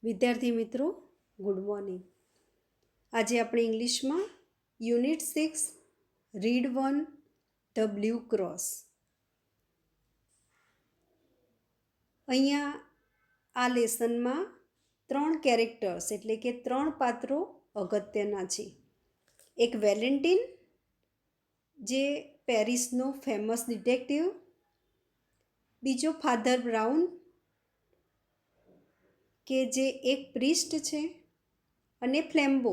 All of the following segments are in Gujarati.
વિદ્યાર્થી મિત્રો, ગુડ મોર્નિંગ. આજે આપણે ઇંગ્લિશમાં unit 6 read 1 the blue cross. અહીંયા આ લેસનમાં 3 કેરેક્ટર્સ એટલે કે 3 પાત્રો અગત્યના છે. એક વેલેન્ટિન, જે પેરિસનો ફેમસ ડિટેક્ટિવ. બીજો ફાધર બ્રાઉન, કે જે એક પ્રિસ્ટ છે. અને ફ્લેમ્બો,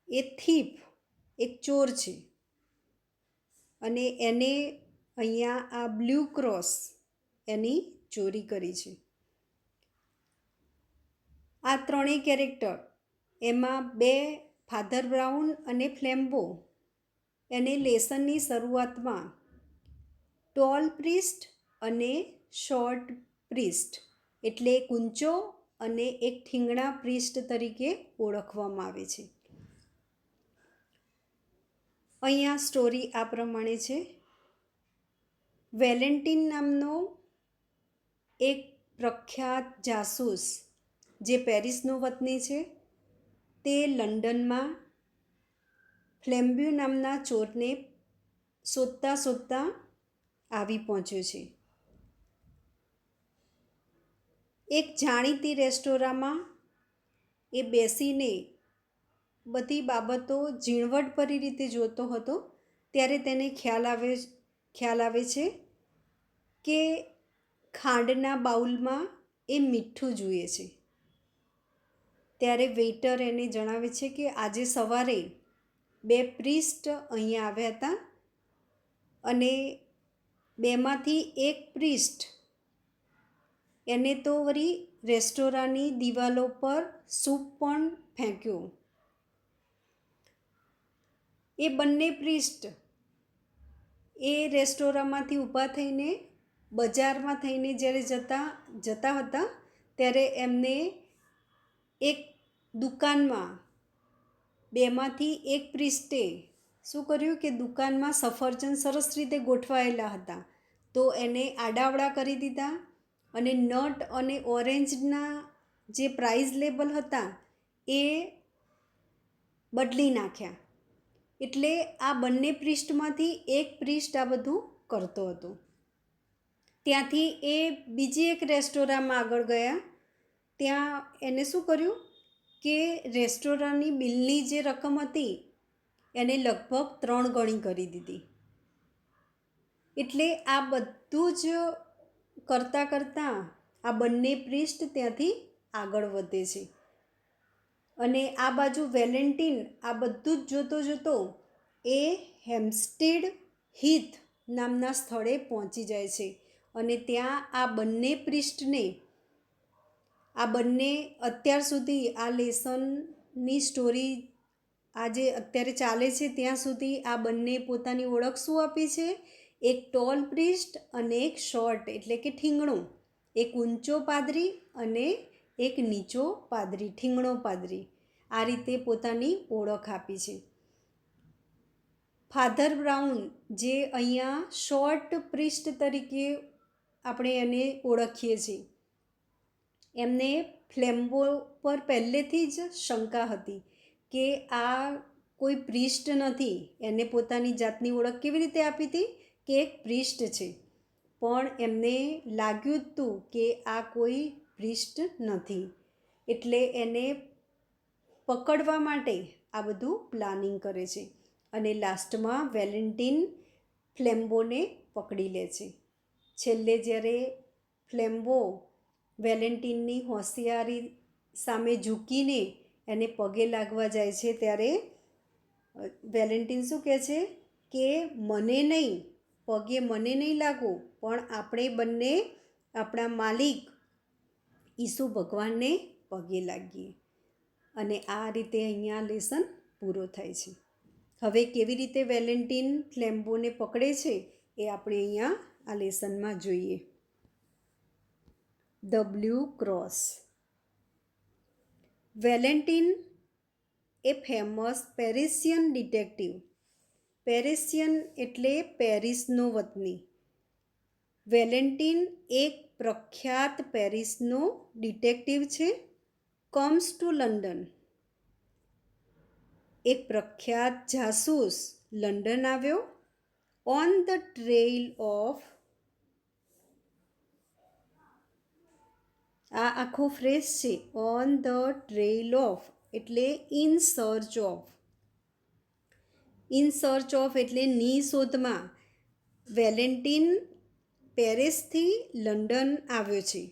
એ થીફ, એક ચોર છે. અને એને અહીંયા આ બ્લુ ક્રોસ એની ચોરી કરી છે. આ ત્રણેય કેરેક્ટર, એમાં બે ફાધર બ્રાઉન અને ફ્લેમ્બો, એને લેસનની શરૂઆતમાં ટોલ પ્રિસ્ટ અને શોર્ટ પ્રિસ્ટ એટલે એક ઊંચો અને એક ઠીંગણા પ્રિસ્ટ તરીકે ઓળખવામાં આવે છે. અહીંયા સ્ટોરી આ પ્રમાણે છે. વેલેન્ટિન નામનો એક પ્રખ્યાત જાસૂસ, જે પેરિસનો વતની છે, તે લંડનમાં ફ્લેમ્બ્યુ નામના ચોરને શોધતા શોધતા આવી પહોંચ્યો છે. એક જાણીતી રેસ્ટોરાંમાં એ બેસીને બધી બાબતો ઝીણવટભરી રીતે જોતો હતો. ત્યારે તેને ખ્યાલ આવે છે કે ખાંડના બાઉલમાં એ મીઠું જુએ છે. ત્યારે વેઇટર એને જણાવે છે કે આજે સવારે 2 પ્રિસ્ટ અહીંયા આવ્યા હતા અને બેમાંથી એક પ્રિસ્ટ એને તો વળી રેસ્ટોરાંની દિવાલો પર સૂપ પણ ફેંક્યો. એ બંને પ્રિસ્ટ એ રેસ્ટોરાંમાંથી ઊભા થઈને બજારમાં થઈને જ્યારે જતા હતા, ત્યારે એમને એક દુકાનમાં બેમાંથી એક પ્રિસ્ટે શું કર્યું કે દુકાનમાં સફરજન સરસ રીતે ગોઠવાયેલા હતા, તો એને આડાવડા કરી દીધા અને નટ અને ઓરેન્જના જે પ્રાઇઝ લેબલ હતા એ બદલી નાખ્યા. એટલે આ બંને પૃષ્ઠમાંથી એક પૃષ્ઠ આ બધું કરતો હતો. ત્યાંથી એ બીજી એક રેસ્ટોરાંમાં આગળ ગયા. ત્યાં એને શું કર્યું કે રેસ્ટોરાંની બિલની જે રકમ હતી એને લગભગ 3 ગણી કરી દીધી. એટલે આ બધું જ કરતાં આ બંને પૃષ્ઠ ત્યાંથી આગળ વધે છે. અને આ બાજુ વેલેન્ટિન આ બધું જ જોતો એ હેમ્પસ્ટેડ હીથ નામના સ્થળે પહોંચી જાય છે. અને ત્યાં આ બંને પૃષ્ઠને, આ બંને અત્યાર સુધી આ લેસનની સ્ટોરી આજે અત્યારે ચાલે છે ત્યાં સુધી આ બંને પોતાની ઓળખ શું આપી છે? એક ટોલ પ્રિસ્ટ અને એક શોર્ટ એટલે કે ઠીંગણો. એક ઊંચો પાદરી અને એક નીચો પાદરી, ઠીંગણો પાદરી. આ રીતે પોતાની ઓળખ આપી છે. ફાધર બ્રાઉન, જે અહીંયા શોર્ટ પ્રિસ્ટ તરીકે આપણે એને ઓળખીએ છીએ, એમને ફ્લેમ્બો પર પહેલેથી જ શંકા હતી કે આ કોઈ પ્રિસ્ટ નથી. એને પોતાની જાતની ઓળખ કેવી રીતે આપી હતી કે એક પ્રિસ્ટ છે, પણ એમને લાગ્યું હતું કે આ કોઈ પ્રિસ્ટ નથી. એટલે એને પકડવા માટે આ બધું પ્લાનિંગ કરે છે. અને લાસ્ટમાં વેલેન્ટિન ફ્લેમ્બોને પકડી લે છે. છેલ્લે જ્યારે ફ્લેમ્બો વેલેન્ટિનની હોશિયારી સામે ઝૂકીને એને પગે લાગવા જાય છે, ત્યારે વેલેન્ટિન શું કહે છે કે મને નહીં, પગે મને નહીં લાગો, પણ આપણે બંને આપણા માલિક ઈસુ ભગવાનને પગે લાગીએ. અને આ રીતે અહીંયા લેસન પૂરો થાય છે. હવે કેવી રીતે વેલેન્ટિન ફ્લેમ્બોને પકડે છે એ આપણે અહીંયા આ લેસનમાં જોઈએ. The blue cross. Valentin a famous Parisian detective. Parisian એટલે પેરિસનો વતની. વેલેન્ટિન એક પ્રખ્યાત પેરિસનો ડિટેક્ટિવ છે, કમ્સ ટુ લંડન. એક પ્રખ્યાત જાસૂસ લંડન આવ્યો. ઓન ધ ટ્રેઇલ ઓફ, આ આખો ફ્રેઝ છે ઓન ધ ટ્રેઇલ ઓફ એટલે in search of. In search of એટલે ની શોધમાં. વેલેન્ટિન પેરિસથી લંડન આવ્યો છે.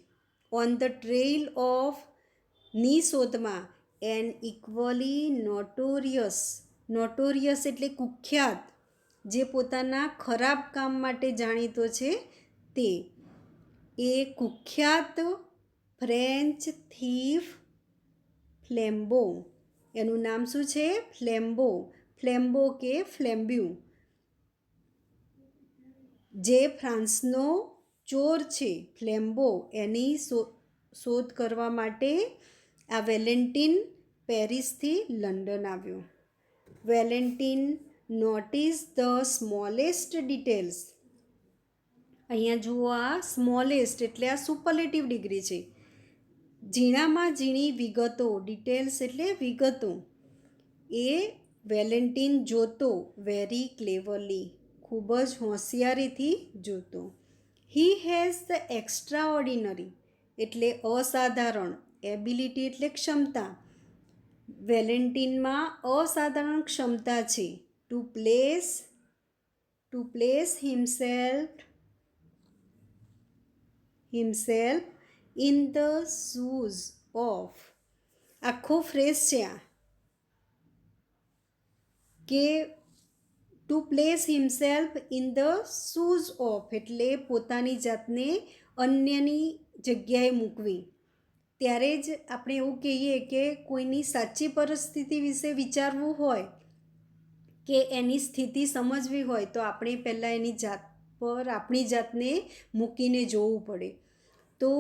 ઓન ધ ટ્રેઇલ ઓફ ની શોધમાં. એન ઇક્વલી નોટોરિયસ એટલે કુખ્યાત, જે પોતાના ખરાબ કામ માટે જાણીતો છે તે. એ કુખ્યાત ફ્રેન્ચ થીફ ફ્લેમ્બો, એનું નામ શું છે? ફ્લેમ્બો કે ફ્લેમ્બ્યુ, જે ફ્રાન્સનો ચોર છે ફ્લેમ્બો, એની શોધ કરવા માટે આ વેલેન્ટિન પેરિસથી લંડન આવ્યો. Valentine notice the smallest details. અહીંયા જુઓ, આ સ્મોલેસ્ટ એટલે આ સુપરલેટિવ ડિગ્રી છે. ઝીણામાં ઝીણી વિગતો, ડિટેલ્સ એટલે વિગતો, એ વેલેન્ટિન જોતો. વેરી ક્લેવરલી, ખૂબ જ હોશિયારીથી જોતો. He has the extra ordinary એટલે અસાધારણ. એબિલિટી એટલે ક્ષમતા. વેલેન્ટિનમાં અસાધારણ ક્ષમતા છે. Two place himself in the shoes of. આખો ફ્રેઝ છે આ કે two place himself in the shoes of એટલે પોતાની જાતને અન્યની જગ્યાએ મૂકવી. ત્યારે જ આપણે એવું કહીએ કે કોઈની સાચી પરિસ્થિતિ વિશે વિચારવું હોય કે એની સ્થિતિ સમજવી હોય તો આપણે પહેલાં એની જાત પર આપણી જાતને મૂકીને જોવું પડે. તો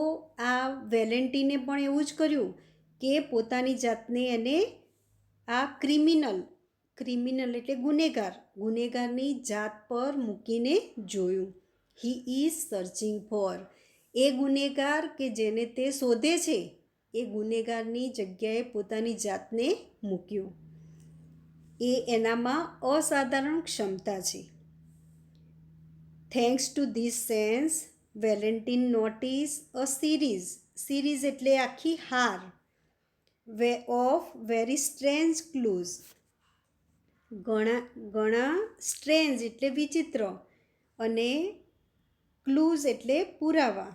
આ વેલેન્ટિને પણ એવું જ કર્યું કે પોતાની જાતને એને આ ક્રિમિનલ એટલે ગુનેગારની જાત પર મૂકીને જોયું. હી ઇઝ સર્ચિંગ ફોર, એ ગુનેગાર કે જેને તે શોધે છે એ ગુનેગારની જગ્યાએ પોતાની જાતને મૂક્યું. એ એનામાં અસાધારણ ક્ષમતા છે. Thanks to this sense Valentine notice a series એટલે આખી હાર ઓફ વેરી સ્ટ્રેન્જ ક્લૂઝ. ઘણા સ્ટ્રેન્જ એટલે વિચિત્ર અને ક્લૂઝ એટલે પુરાવા.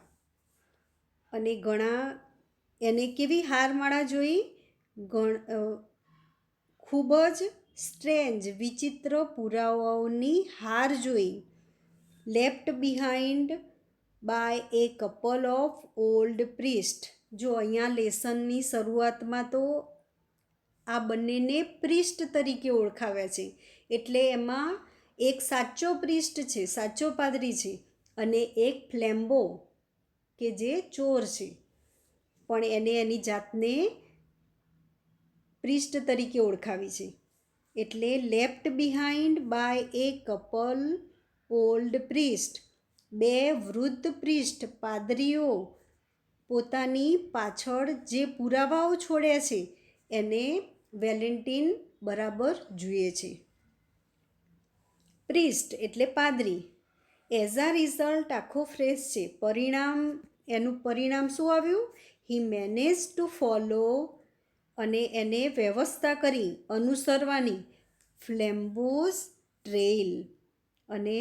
અને ઘણા એને કેવી હારમાળા જોઈ? ખૂબ જ સ્ટ્રેન્જ વિચિત્ર પુરાવાઓની હાર જોઈ. Left behind by a couple of old priest. જો અહીંયા લેસનની શરૂઆતમાં તો આ બંનેને પ્રિસ્ટ તરીકે ઓળખાવ્યા છે. એટલે એમાં એક સાચો પ્રિસ્ટ છે, સાચો પાદરી છે, અને એક ફ્લેમ્બો કે જે ચોર છે, પણ એને એની જાતને પ્રિસ્ટ તરીકે ઓળખાવી છે. એટલે left behind by a couple old priest, બે વૃદ્ધ પ્રિસ્ટ પાદરીઓ પોતાની પાછળ જે પુરાવાઓ છોડ્યા છે એને વેલેન્ટિન બરાબર જુએ છે. પ્રિસ્ટ એટલે પાદરી. એઝ આ રિઝલ્ટ આખો ફ્રેઝ છે. એનું પરિણામ શું આવ્યું? હી મેનેજ ટુ ફોલો, અને એને વ્યવસ્થા કરી અનુસરવાની, ફ્લેમ્બોઝ ટ્રેઇલ, અને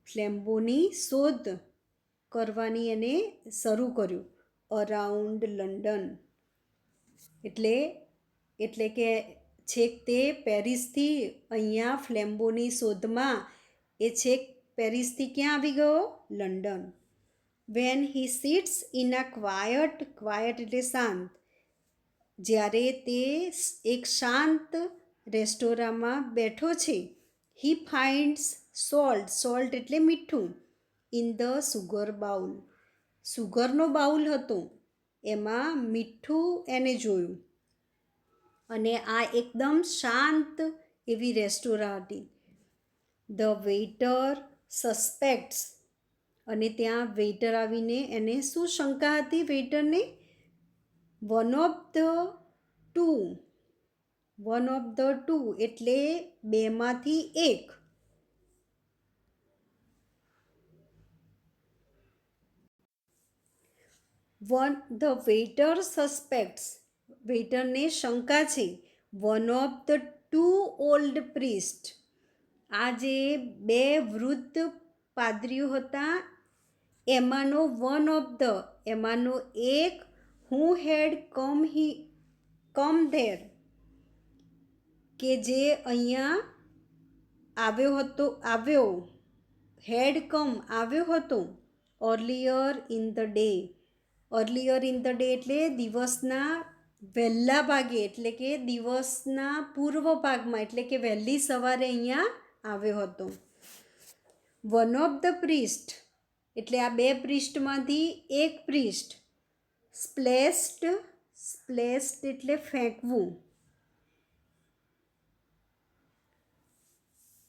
ફ્લેમ્બોની શોધ કરવાની એને શરૂ કર્યું. અરાઉન્ડ લંડન એટલે કે છેક તે પેરિસથી અહીંયા ફ્લેમ્બોની શોધમાં એ છેક પેરિસથી ક્યાં આવી ગયો? London. When he sits in a quiet એટલે શાંત. જ્યારે તે એક શાંત રેસ્ટોરાંમાં બેઠો છે. હી ફાઇન્ડ્સ સોલ્ટ એટલે મીઠું. ઇન ધ સુગર બાઉલ, સુગરનો બાઉલ હતો એમાં મીઠું એને જોયું. અને આ એકદમ શાંત એવી રેસ્ટોરાં હતી. ધ વેઇટર સસ્પેક્ટ્સ, અને ત્યાં વેઇટર આવીને એને શું શંકા હતી વેઇટરને? વન ઓફ ધ ટુ એટલે બેમાંથી એક. ધ વેઇટર સસ્પેક્ટ્સ વેઇટરને શંકા છે one of the two old priest આ જે બે વૃદ્ધ પાદરીઓ હતા એમાંનો એમાંનો એક હુ હેડ કમ ધેર કે જે અહીંયા આવ્યો હતો અર્લિયર ઇન ધ ડે એટલે દિવસના વહેલા ભાગે એટલે કે દિવસના પૂર્વ ભાગમાં એટલે કે વહેલી સવારે અહીંયા આવ્યો હતો. વન ઓફ ધ પ્રીસ્ટ એટલે આ બે પ્રીસ્ટમાંથી એક પ્રીસ્ટ સ્પ્લેશ્ડ એટલે ફેંકવું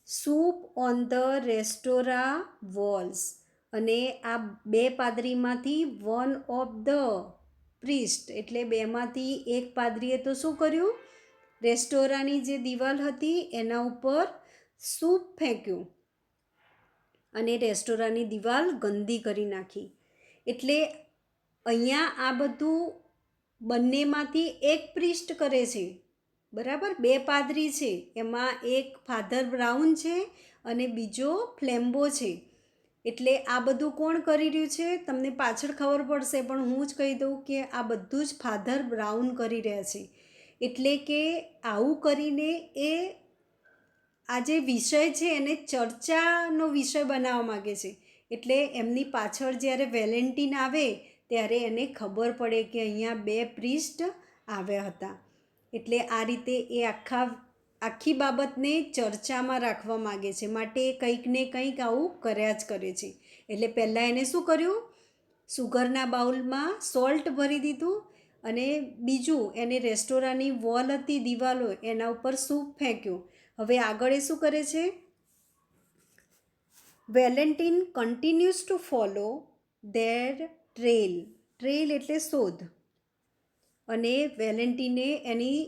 soup on the restaurant walls અને આ બે પાદરીમાંથી વન ઓફ ધ પ્રીસ્ટ એટલે બેમાંથી એક પાદરીએ તો શું કર્યું? રેસ્ટોરાંની જે દિવાલ હતી એના ઉપર સૂપ ફેંક્યું અને રેસ્ટોરાંની દિવાલ ગંદી કરી નાખી. એટલે અહીંયા આ બધું બંનેમાંથી એક પ્રીસ્ટ કરે છે, બરાબર? બે પાદરી છે, એમાં એક ફાધર બ્રાઉન છે અને બીજો ફ્લેમ્બો છે. એટલે આ બધું કોણ કરી રહ્યું છે તમને પાછળ ખબર પડશે, પણ હું જ કહી દઉં કે આ બધું જ ફાધર બ્રાઉન કરી રહ્યા છે. એટલે કે આવું કરીને એ આ જે વિષય છે એને ચર્ચાનો વિષય બનાવવા માગે છે. એટલે એમની પાછળ જ્યારે વેલેન્ટિન આવે ત્યારે એને ખબર પડે કે અહીંયા બે પ્રીસ્ટ આવ્યા હતા. એટલે આ રીતે એ આખી બાબતને ચર્ચામાં રાખવા માગે છે, માટે કંઈક ને કંઈક આવું કર્યા જ કરે છે. એટલે પહેલાં એને શું કર્યું? સુગરના બાઉલમાં સોલ્ટ ભરી દીધું અને બીજું એને રેસ્ટોરાંની વોલ હતી, દિવાલો, એના ઉપર સૂપ ફેંક્યું. હવે આગળ એ શું કરે છે? Valentine continues two follow there trail એટલે શોધ. અને વેલેન્ટિને એની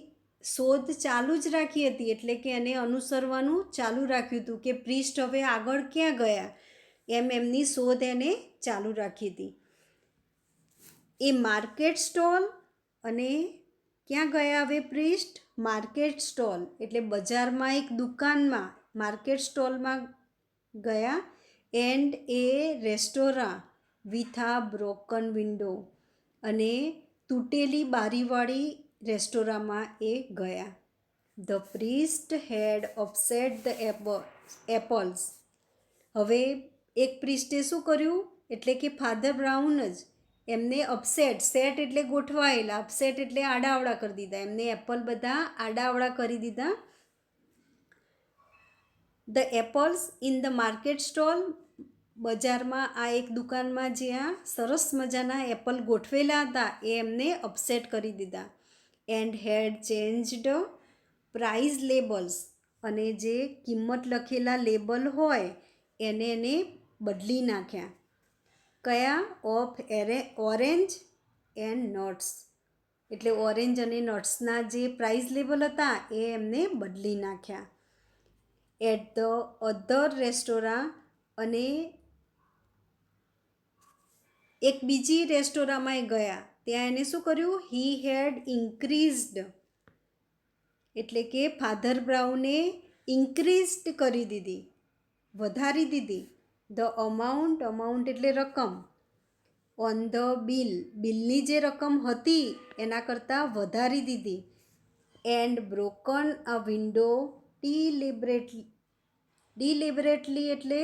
શોધ ચાલુ જ રાખી હતી, એટલે કે એને અનુસરવાનું ચાલુ રાખ્યું હતું કે પ્રીસ્ટ હવે આગળ ક્યાં ગયા, એમની શોધ એને ચાલુ રાખી હતી. એ માર્કેટ સ્ટોલ અને ક્યાં ગયા હવે પ્રીસ્ટ? માર્કેટ સ્ટોલ એટલે બજારમાં એક દુકાનમાં માર્કેટ સ્ટોલમાં ગયા. And a restaurant with a broken window અને તૂટેલી બારીવાળી રેસ્ટોરાંમાં એ ગયા. The priest had upset the apples હવે એક પ્રીસ્ટે શું કર્યું? એટલે કે ફાધર બ્રાઉન જ એમને સેટ એટલે ગોઠવાયેલા, અપસેટ એટલે આડાઅવળા કરી દીધા. એમને એપલ બધા આડાઅવળા કરી દીધા. The apples in the market stall બજારમાં આ એક દુકાનમાં જ્યાં સરસ મજાના એપલ ગોઠવેલા હતા એ એમને અપસેટ કરી દીધા. And had changed price labels અને જે કિંમત લખેલા લેબલ હોય એને બદલી નાખ્યા. કયા? ઓફ ઓરેન્જ એન્ડ નટ્સ એટલે ઓરેન્જ અને નટ્સના જે પ્રાઇઝ લેબલ હતા એ એમને બદલી નાખ્યા. એટ ધ અધર રેસ્ટોરાં અને એક બીજી રેસ્ટોરાંમાં ગયા, ત્યાં એને શું કર્યું? હી હેડ ઇન્ક્રીઝડ એટલે કે ફાધર બ્રાઉને ઇન્ક્રીઝડ કરી દીધી, વધારી દીધી. ધ અમાઉન્ટ એટલે રકમ. ઓન ધ બિલની જે રકમ હતી એના કરતાં વધારી દીધી. એન્ડ બ્રોકન અ વિન્ડો ડિલિબરેટલી એટલે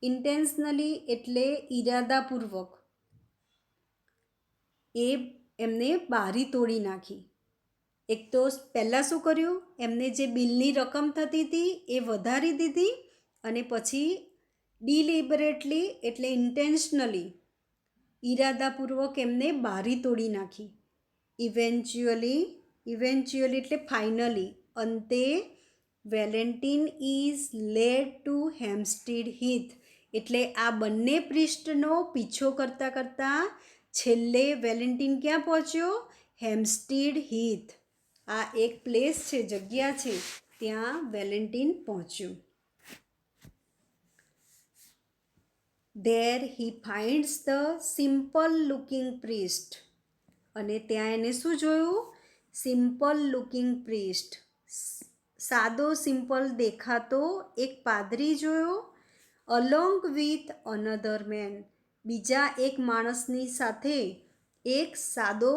ઇન્ટેન્શનલી એટલે ઈરાદાપૂર્વક એ એમને બારી તોડી નાખી. એક તો પહેલાં શું કર્યું? એમને જે બિલની રકમ થતી હતી એ વધારી દીધી અને પછી ડિલિબરેટલી એટલે ઇન્ટેન્શનલી ઈરાદાપૂર્વક એમને બારી તોડી નાખી. ઇવેન્ચ્યુઅલી એટલે ફાઇનલી અંતે વેલેન્ટિન ઇઝ લેડ ટુ હેમ્પસ્ટીડ હીથ. એટલે આ બંને પૃષ્ઠનો પીછો કરતાં કરતાં છેલ્લે વેલેન્ટિન ક્યાં પહોંચ્યો? હેમ્પસ્ટીડ હીથ. આ એક પ્લેસ છે, જગ્યા છે, ત્યાં વેલેન્ટિન પહોંચ્યું. There he finds the simple looking priest. અને ત્યાં એને શું જોયું? સિમ્પલ લુકિંગ પ્રિસ્ટ, સાદો સિમ્પલ દેખાતો એક પાદરી જોયો. અલોંગ વિથ અનધર મેન, બીજા એક માણસની સાથે એક સાદો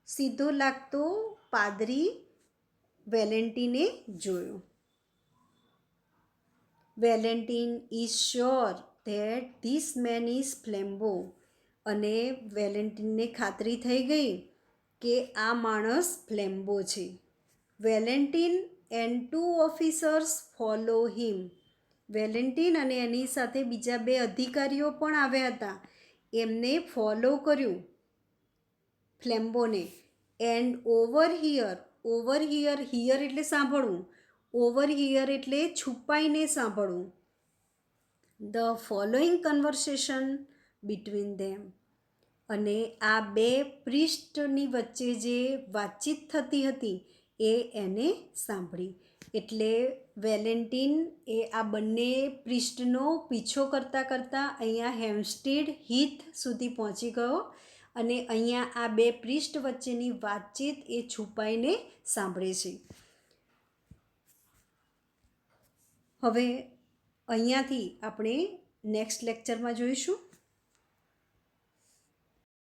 સીધો લાગતો પાદરી વેલેન્ટિને જોયો. Valentin is sure that this man is Flambeau. અને વેલેન્ટિનને ખાતરી થઈ ગઈ કે આ માણસ ફ્લેમ્બો છે. Valentine and 2 officers follow him. Valentine અને એની સાથે બીજા 2 અધિકારીઓ પણ આવ્યા હતા. એમને ફોલો કર્યું ફ્લેમ્બોને. એન્ડ ઓવર હિયર હિયર એટલે સાંભળવું, ઓવર હિયર એટલે છુપાઈને સાંભળવું. ધ ફોલોઈંગ કન્વર્સેશન બિટવીન ધેમ. અને આ 2 પ્રિસ્ટની વચ્ચે જે વાતચીત થતી હતી એ એને સાંભળી. એટલે વેલેન્ટિન એ આ બંને પ્રિસ્ટનો પીછો કરતાં કરતાં અહીંયા હેમ્પસ્ટીડ હીથ સુધી પહોંચી ગયો અને અહીંયા આ 2 પ્રિસ્ટ વચ્ચેની વાતચીત એ છુપાઈને સાંભળે છે. હવે અહીંયાથી આપણે નેક્સ્ટ લેક્ચરમાં જોઈશું.